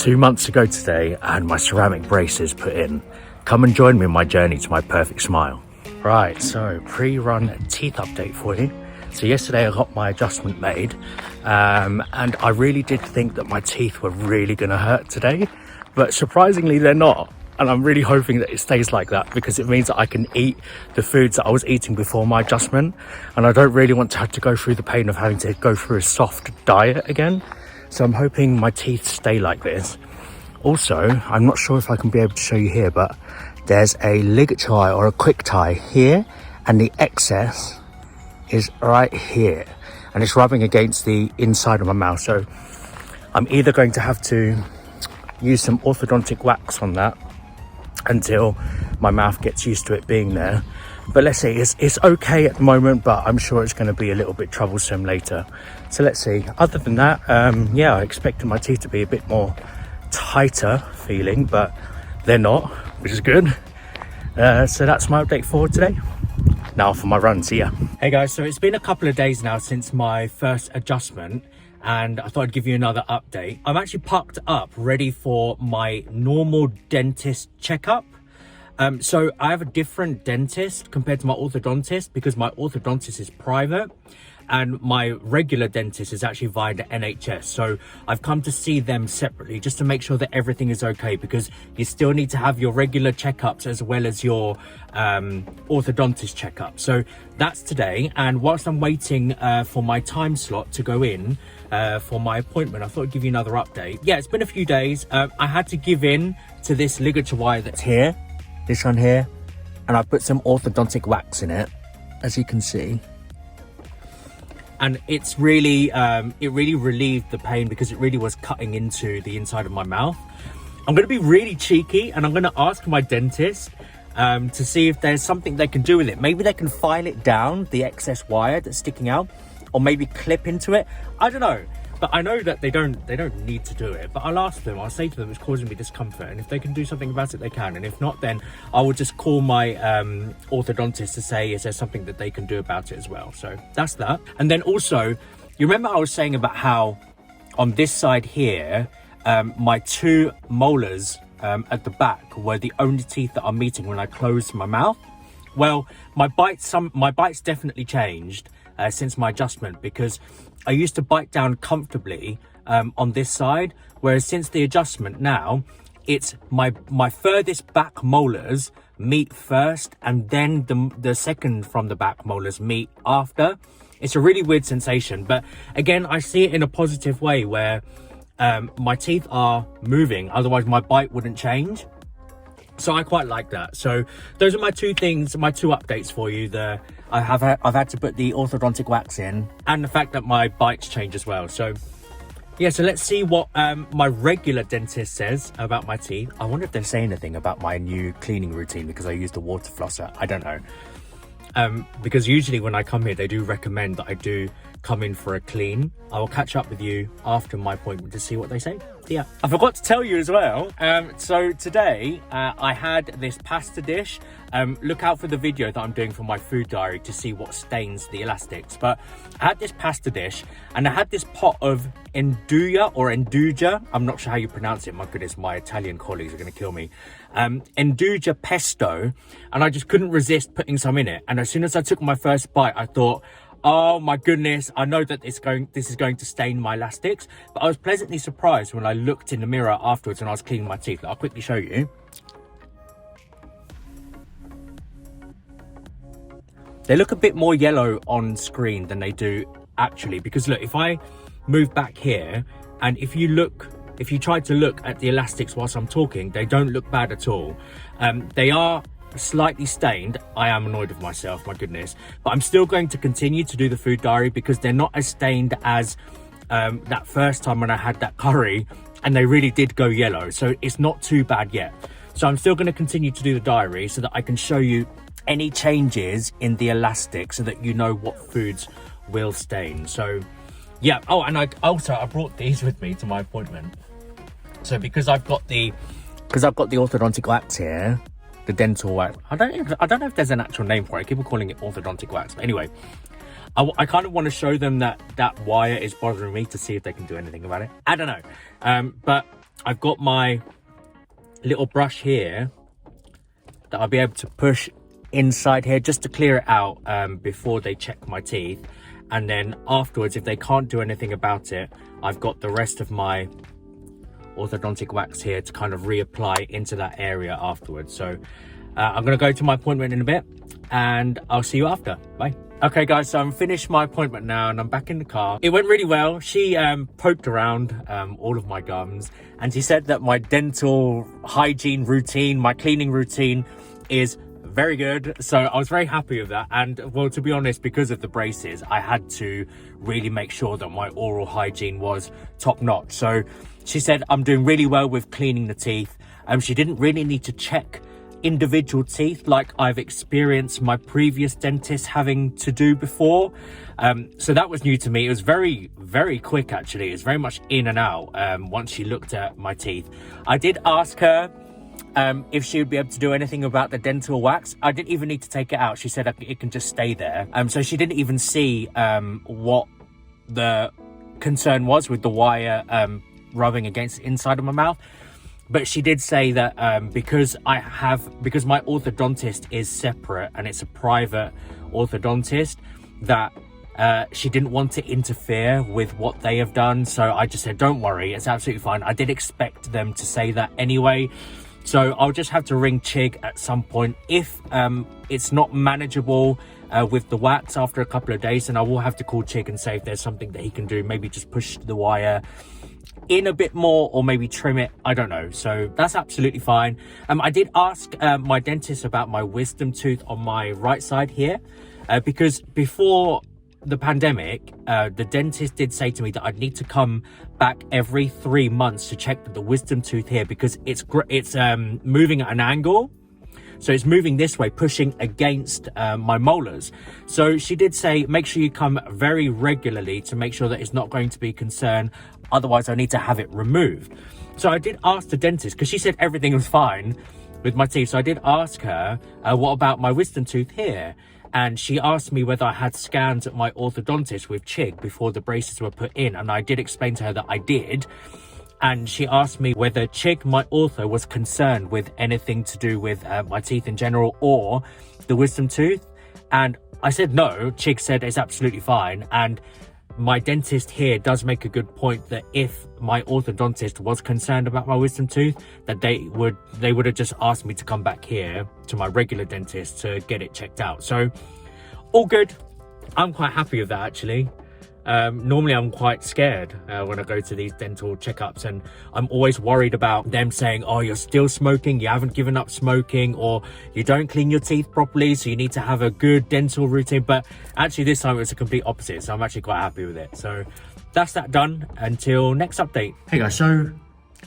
2 months ago today, and my ceramic braces put in. Come and join me in my journey to my perfect smile. Right, so pre-run teeth update for you. So yesterday I got my adjustment made, and I really did think that my teeth were really gonna hurt today, but surprisingly they're not. And I'm really hoping that it stays like that, because it means that I can eat the foods that I was eating before my adjustment, and I don't really want to have to go through the pain of having to go through a soft diet again. So I'm hoping my teeth stay like this. Also, I'm not sure if I can be able to show you here, but there's a ligature tie or a quick tie here, and the excess is right here, and it's rubbing against the inside of my mouth. So I'm either going to have to use some orthodontic wax on that until my mouth gets used to it being there. But let's see, it's okay at the moment, but I'm sure it's going to be a little bit troublesome later. So let's see. Other than that, yeah, I expected my teeth to be a bit more tighter feeling, but they're not, which is good. So that's my update for today. Now for my run, see ya. Hey guys, so it's been a couple of days now since my first adjustment, and I thought I'd give you another update. I'm actually parked up ready for my normal dentist checkup. So I have a different dentist compared to my orthodontist, because my orthodontist is private and my regular dentist is actually via the NHS. So I've come to see them separately just to make sure that everything is okay, because you still need to have your regular checkups as well as your orthodontist checkup. So that's today, and whilst I'm waiting for my time slot to go in for my appointment, I thought I'd give you another update. Yeah, it's been a few days. I had to give in to this ligature wire that's here, this one here, and I put some orthodontic wax in it, as you can see. And it's really, it really relieved the pain, because it really was cutting into the inside of my mouth. I'm going to be really cheeky, and I'm going to ask my dentist to see if there's something they can do with it. Maybe they can file it down, the excess wire that's sticking out, or maybe clip into it. I don't know. But I know that they don't need to do it. But I'll ask them, I'll say to them it's causing me discomfort, and if they can do something about it, they can. And if not, then I will just call my orthodontist to say, is there something that they can do about it as well? So that's that. And then also, you remember I was saying about how on this side here, my two molars at the back were the only teeth that are meeting when I closed my mouth? Well, my bites definitely changed since my adjustment, because I used to bite down comfortably on this side, whereas since the adjustment now, it's my furthest back molars meet first, and then the second from the back molars meet after. It's a really weird sensation, but again, I see it in a positive way, where my teeth are moving, otherwise my bite wouldn't change. So I quite like that. So those are my two things, my two updates for you. I've had to put the orthodontic wax in, and the fact that my bites change as well. So yeah, so let's see what my regular dentist says about my teeth. I wonder if they say anything about my new cleaning routine, because I use the water flosser. I don't know. Because usually when I come here, they do recommend that I do come in for a clean. I will catch up with you after my appointment to see what they say. Yeah, I forgot to tell you as well. So today I had this pasta dish. Look out for the video that I'm doing for my food diary to see what stains the elastics. But I had this pasta dish, and I had this pot of Nduja or Nduja. I'm not sure how you pronounce it. My goodness, my Italian colleagues are going to kill me. Nduja pesto, and I just couldn't resist putting some in it. And as soon as I took my first bite, I thought, oh my goodness, I know that this is going to stain my elastics. But I was pleasantly surprised when I looked in the mirror afterwards and I was cleaning my teeth. I'll quickly show you. They look a bit more yellow on screen than they do actually, because look, if I move back here, and if you try to look at the elastics whilst I'm talking, they don't look bad at all. They are slightly stained. I am annoyed with myself, my goodness, but I'm still going to continue to do the food diary, because they're not as stained as that first time when I had that curry, and they really did go yellow. So it's not too bad yet. So I'm still going to continue to do the diary so that I can show you any changes in the elastic, so that you know what foods will stain. So yeah. Oh, and I brought these with me to my appointment. So because I've got the orthodontic wax here, the dental wax. I don't know if there's an actual name for it. I keep calling it orthodontic wax. But anyway, I kind of want to show them that wire is bothering me, to see if they can do anything about it. I don't know. But I've got my little brush here that I'll be able to push inside here just to clear it out before they check my teeth. And then afterwards, if they can't do anything about it, I've got the rest of my orthodontic wax here to kind of reapply into that area afterwards. So I'm going to go to my appointment in a bit and I'll see you after. Bye. Okay guys, so I'm finished my appointment now and I'm back in the car. It went really well. She poked around all of my gums and she said that my dental hygiene routine, my cleaning routine is very good. So I was very happy with that. And well, to be honest, because of the braces, I had to really make sure that my oral hygiene was top notch. So she said I'm doing really well with cleaning the teeth. She didn't really need to check individual teeth like I've experienced my previous dentist having to do before. So that was new to me. It was very, very quick actually. It's very much in and out once she looked at my teeth. I did ask her if she would be able to do anything about the dental wax. I didn't even need to take it out. She said it can just stay there. So she didn't even see what the concern was with the wire rubbing against the inside of my mouth. But she did say that because my orthodontist is separate and it's a private orthodontist, that she didn't want to interfere with what they have done. So I just said, don't worry, it's absolutely fine. I did expect them to say that anyway. So I'll just have to ring Chig at some point. If it's not manageable with the wax after a couple of days, then I will have to call Chig and say if there's something that he can do. Maybe just push the wire in a bit more or maybe trim it. I don't know. So that's absolutely fine. I did ask my dentist about my wisdom tooth on my right side here because before the pandemic, the dentist did say to me that I'd need to come back every 3 months to check that the wisdom tooth here, because it's moving at an angle. So it's moving this way, pushing against my molars. So she did say, make sure you come very regularly to make sure that it's not going to be a concern. Otherwise, I need to have it removed. So I did ask the dentist, because she said everything was fine with my teeth. So I did ask her, what about my wisdom tooth here? And she asked me whether I had scans at my orthodontist with Chig before the braces were put in. And I did explain to her that I did. And she asked me whether Chig, my ortho, was concerned with anything to do with my teeth in general or the wisdom tooth. And I said no. Chig said it's absolutely fine. And my dentist here does make a good point that if my orthodontist was concerned about my wisdom tooth, that they would have just asked me to come back here to my regular dentist to get it checked out. So all good. I'm quite happy with that actually. Normally I'm quite scared when I go to these dental checkups, and I'm always worried about them saying, oh, you're still smoking, you haven't given up smoking, or you don't clean your teeth properly, so you need to have a good dental routine. But actually this time it was the complete opposite, so I'm actually quite happy with it. So that's that done. Until next update. Hey guys, so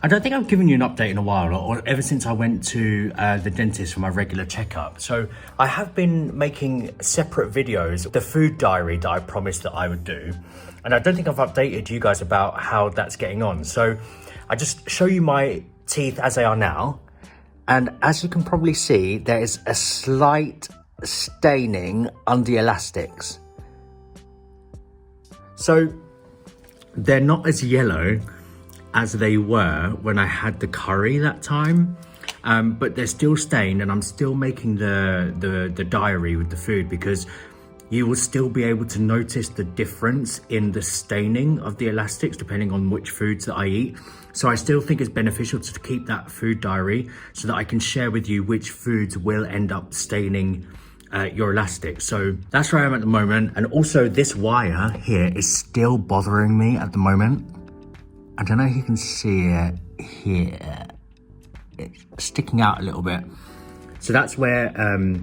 I don't think I've given you an update in a while, or ever since I went to the dentist for my regular checkup. So I have been making separate videos, the food diary that I promised that I would do. And I don't think I've updated you guys about how that's getting on. So I just show you my teeth as they are now. And as you can probably see, there is a slight staining under the elastics. So they're not as yellow as they were when I had the curry that time, but they're still stained, and I'm still making the diary with the food, because you will still be able to notice the difference in the staining of the elastics depending on which foods that I eat. So I still think it's beneficial to keep that food diary so that I can share with you which foods will end up staining your elastics. So that's where I am at the moment. And also this wire here is still bothering me at the moment. I don't know if you can see it here. It's sticking out a little bit. So that's where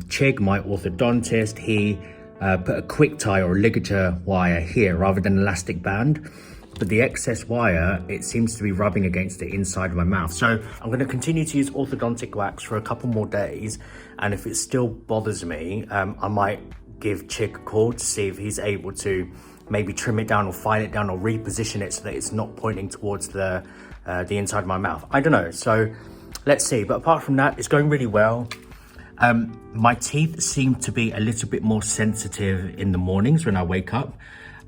Chig, my orthodontist, he put a quick tie or ligature wire here rather than an elastic band. But the excess wire, it seems to be rubbing against the inside of my mouth. So I'm going to continue to use orthodontic wax for a couple more days. And if it still bothers me, I might give Chig a call to see if he's able to maybe trim it down or file it down or reposition it so that it's not pointing towards the inside of my mouth. I don't know. So let's see. But apart from that, it's going really well. My teeth seem to be a little bit more sensitive in the mornings when I wake up.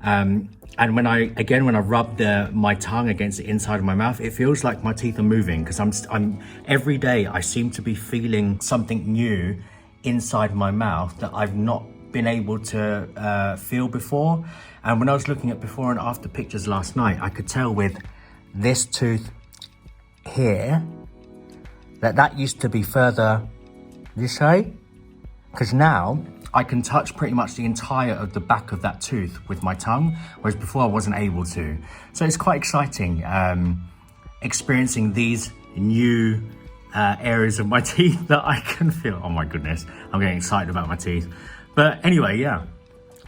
And when I rub my tongue against the inside of my mouth, it feels like my teeth are moving, because I'm every day I seem to be feeling something new inside my mouth that I've not been able to feel before. And when I was looking at before and after pictures last night, I could tell with this tooth here that used to be further this way, because now I can touch pretty much the entire of the back of that tooth with my tongue, whereas before I wasn't able to. So it's quite exciting experiencing these new areas of my teeth that I can feel. Oh my goodness, I'm getting excited about my teeth. But anyway, yeah,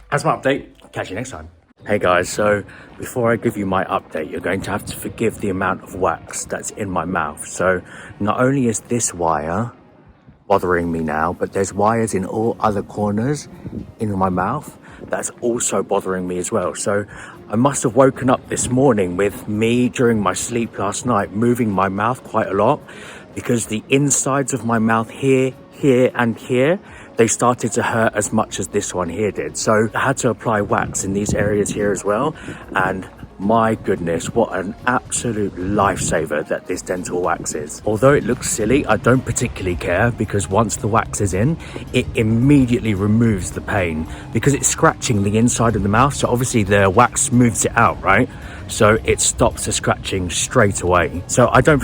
that's my update. Catch you next time. Hey guys, so before I give you my update, you're going to have to forgive the amount of wax that's in my mouth. So not only is this wire bothering me now, but there's wires in all other corners in my mouth that's also bothering me as well. So I must have woken up this morning with me during my sleep last night moving my mouth quite a lot, because the insides of my mouth here and here, they started to hurt as much as this one here did. So I had to apply wax in these areas here as well, and my goodness, what an absolute lifesaver that this dental wax is. Although it looks silly, I don't particularly care, because once the wax is in, it immediately removes the pain, because it's scratching the inside of the mouth. So obviously the wax smooths it out, right? So it stops the scratching straight away. So I don't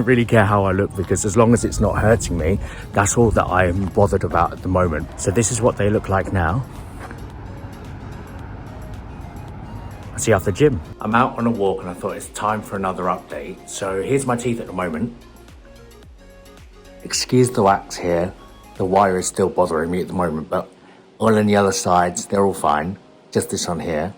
really care how I look, because as long as it's not hurting me, that's all that I am bothered about at the moment. So this is what they look like now. I'll see you after the gym. I'm out on a walk and I thought it's time for another update. So here's my teeth at the moment. Excuse the wax here. The wire is still bothering me at the moment, but all on the other sides, they're all fine. Just this one here.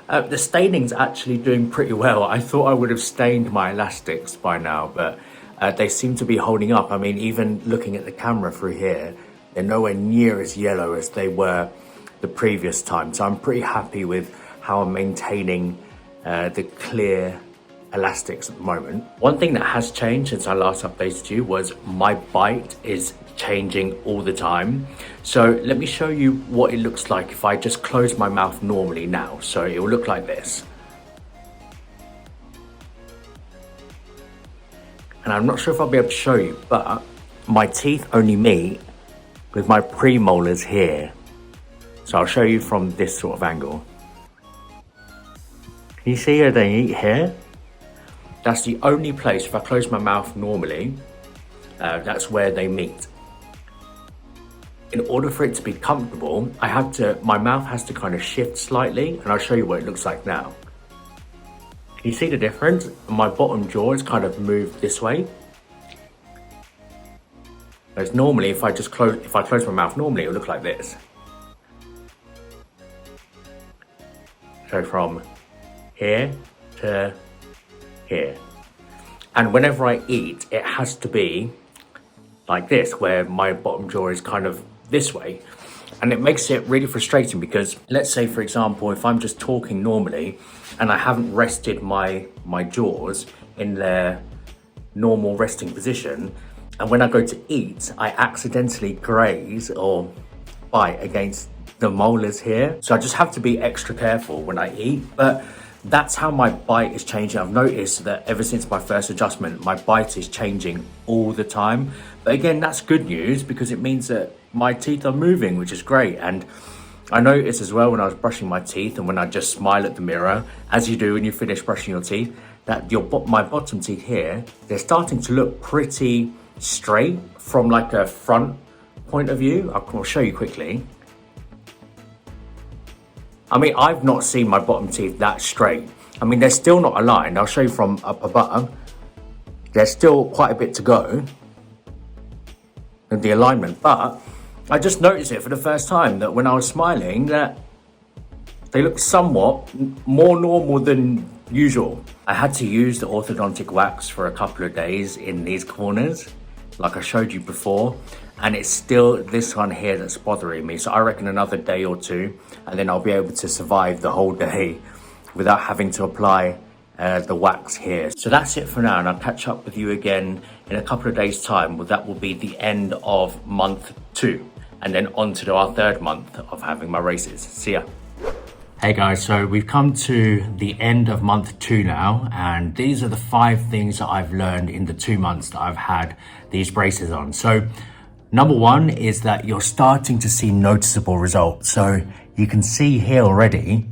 The staining's actually doing pretty well. I thought I would have stained my elastics by now, but they seem to be holding up. I mean, even looking at the camera through here, they're nowhere near as yellow as they were the previous time. So I'm pretty happy with how I'm maintaining the clear elastics at the moment. One thing that has changed since I last updated you was my bite is changing all the time. So let me show you what it looks like if I just close my mouth normally now. So it will look like this. And I'm not sure if I'll be able to show you, but my teeth only meet with my premolars here. So I'll show you from this sort of angle. Can you see how they meet here? That's the only place, if I close my mouth normally, that's where they meet. In order for it to be comfortable, my mouth has to kind of shift slightly, and I'll show you what it looks like now. Can you see the difference? My bottom jaw is kind of moved this way. Whereas normally, if I close my mouth normally, it would look like this. So from here to here. And whenever I eat, it has to be like this, where my bottom jaw is kind of this way. And it makes it really frustrating, because let's say, for example, if I'm just talking normally and I haven't rested my jaws in their normal resting position, and when I go to eat, I accidentally graze or bite against the molars here. So I just have to be extra careful when I eat. But that's how my bite is changing. I've noticed that ever since my first adjustment, my bite is changing all the time. But again, that's good news, because it means that my teeth are moving, which is great. And I noticed as well when I was brushing my teeth, and when I just smile at the mirror, as you do when you finish brushing your teeth, that my bottom teeth here, they're starting to look pretty straight from like a front point of view. I'll show you quickly. I mean, I've not seen my bottom teeth that straight. I mean, they're still not aligned. I'll show you from up above. There's still quite a bit to go in the alignment, but I just noticed it for the first time, that when I was smiling, that they look somewhat more normal than usual. I had to use the orthodontic wax for a couple of days in these corners, like I showed you before, and it's still this one here that's bothering me. So I reckon another day or two, and then I'll be able to survive the whole day without having to apply the wax here. So that's it for now, and I'll catch up with you again in a couple of days' time. Well, that will be the end of month 2, and then on to our 3rd month of having my races. See ya. Hey guys, so we've come to the end of month 2 now, and these are the 5 things that I've learned in the 2 months that I've had these braces on. So number 1 is that you're starting to see noticeable results. So you can see here already,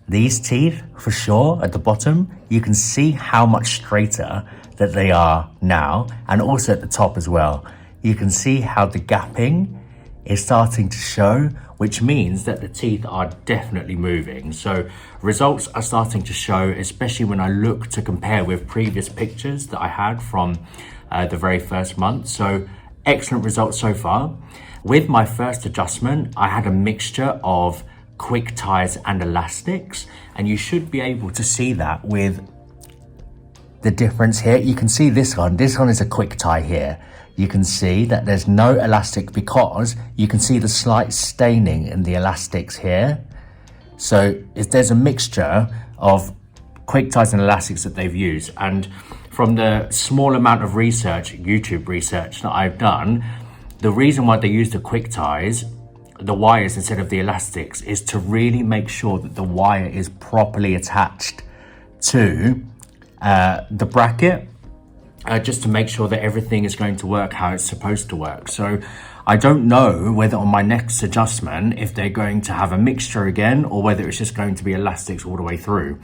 these teeth for sure at the bottom, you can see how much straighter that they are now, and also at the top as well. You can see how the gapping is starting to show, which means that the teeth are definitely moving. So results are starting to show, especially when I look to compare with previous pictures that I had from the very first month. So excellent results so far. With my first adjustment, I had a mixture of quick ties and elastics, and you should be able to see that with the difference here. You can see this one is a quick tie here. You can see that there's no elastic because you can see the slight staining in the elastics here. So there's a mixture of quick ties and elastics that they've used. And from the small amount of research, YouTube research that I've done, the reason why they use the quick ties, the wires instead of the elastics, is to really make sure that the wire is properly attached to the bracket, just to make sure that everything is going to work how it's supposed to work. So I don't know whether on my next adjustment, if they're going to have a mixture again, or whether it's just going to be elastics all the way through.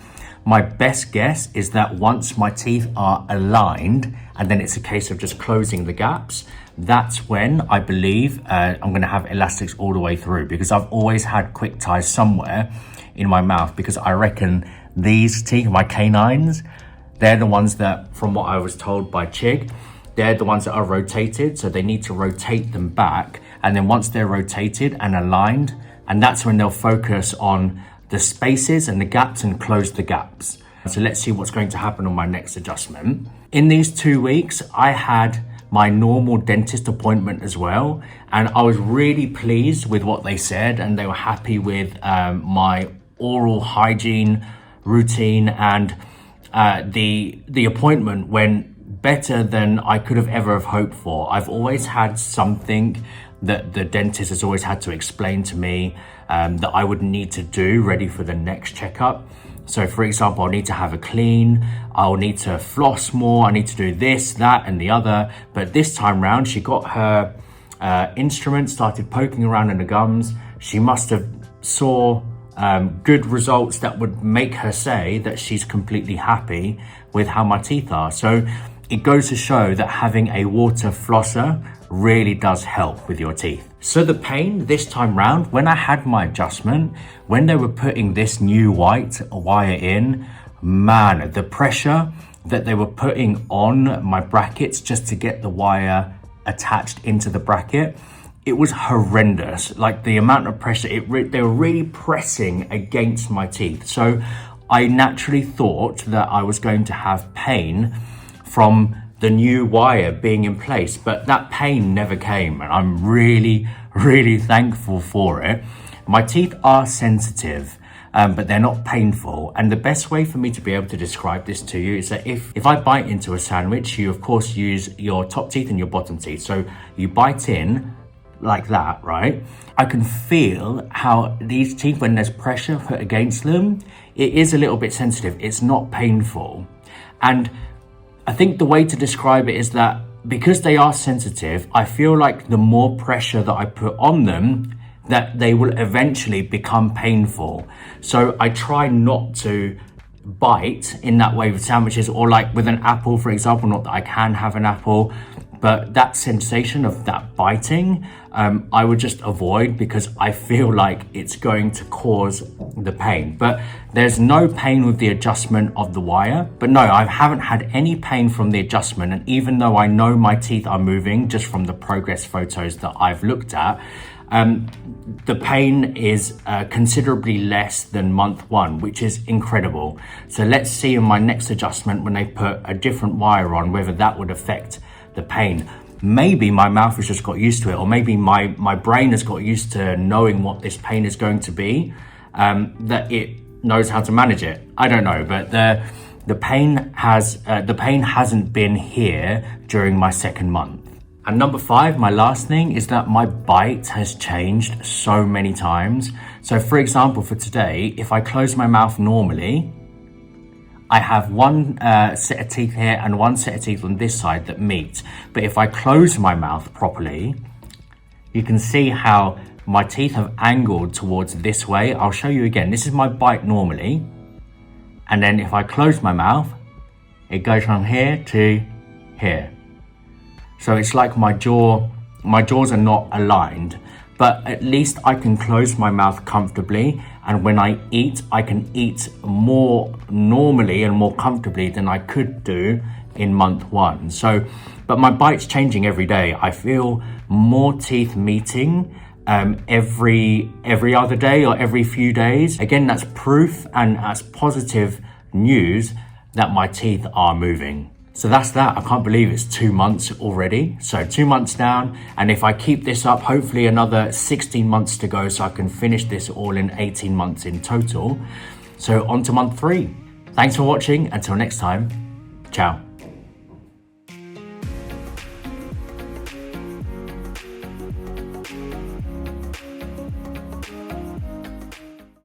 My best guess is that once my teeth are aligned, and then it's a case of just closing the gaps, that's when I believe I'm going to have elastics all the way through, because I've always had quick ties somewhere in my mouth, because I reckon these teeth, my canines, they're the ones that, from what I was told by Chig, they're the ones that are rotated, so they need to rotate them back. And then once they're rotated and aligned, and that's when they'll focus on the spaces and the gaps and close the gaps. So let's see what's going to happen on my next adjustment. In these 2 weeks, I had my normal dentist appointment as well, and I was really pleased with what they said, and they were happy with my oral hygiene routine, and the appointment went better than I could have ever have hoped for. I've always had something that the dentist has always had to explain to me that I would need to do ready for the next checkup. So for example, I'll need to have a clean, I'll need to floss more, I need to do this, that, and the other. But this time round, she got her instrument, started poking around in the gums. She must have saw good results that would make her say that she's completely happy with how my teeth are. So it goes to show that having a water flosser really does help with your teeth. So the pain this time round, when I had my adjustment, when they were putting this new white wire in, man, the pressure that they were putting on my brackets just to get the wire attached into the bracket, it was horrendous. Like the amount of pressure, they were really pressing against my teeth. So I naturally thought that I was going to have pain from the new wire being in place, but that pain never came, and I'm really, really thankful for it. My teeth are sensitive, but they're not painful. And the best way for me to be able to describe this to you is that if I bite into a sandwich, you of course use your top teeth and your bottom teeth. So you bite in like that, right? I can feel how these teeth, when there's pressure put against them, it is a little bit sensitive. It's not painful. And I think the way to describe it is that because they are sensitive, I feel like the more pressure that I put on them, that they will eventually become painful. So I try not to bite in that way with sandwiches, or like with an apple, for example. Not that I can have an apple, but that sensation of that biting, I would just avoid, because I feel like it's going to cause the pain. But there's no pain with the adjustment of the wire. But no, I haven't had any pain from the adjustment. And even though I know my teeth are moving just from the progress photos that I've looked at, the pain is considerably less than month 1, which is incredible. So let's see in my next adjustment, when they put a different wire on, whether that would affect the pain. Maybe my mouth has just got used to it, or maybe my brain has got used to knowing what this pain is going to be, that it knows how to manage it. I don't know, but the pain hasn't been here during my second month. And number 5, my last thing, is that my bite has changed so many times. So for example, for today, if I close my mouth normally, I have one set of teeth here and one set of teeth on this side that meet. But if I close my mouth properly, you can see how my teeth have angled towards this way. I'll show you again. This is my bite normally. And then if I close my mouth, it goes from here to here. So it's like my jaws are not aligned, but at least I can close my mouth comfortably. And when I eat, I can eat more normally and more comfortably than I could do in month 1. So, but my bite's changing every day. I feel more teeth meeting every other day or every few days. Again, that's proof and that's positive news that my teeth are moving. So that's that. I can't believe it's 2 months already. So 2 months down, and if I keep this up, hopefully another 16 months to go so I can finish this all in 18 months in total. So on to month 3. Thanks for watching. Until next time, ciao.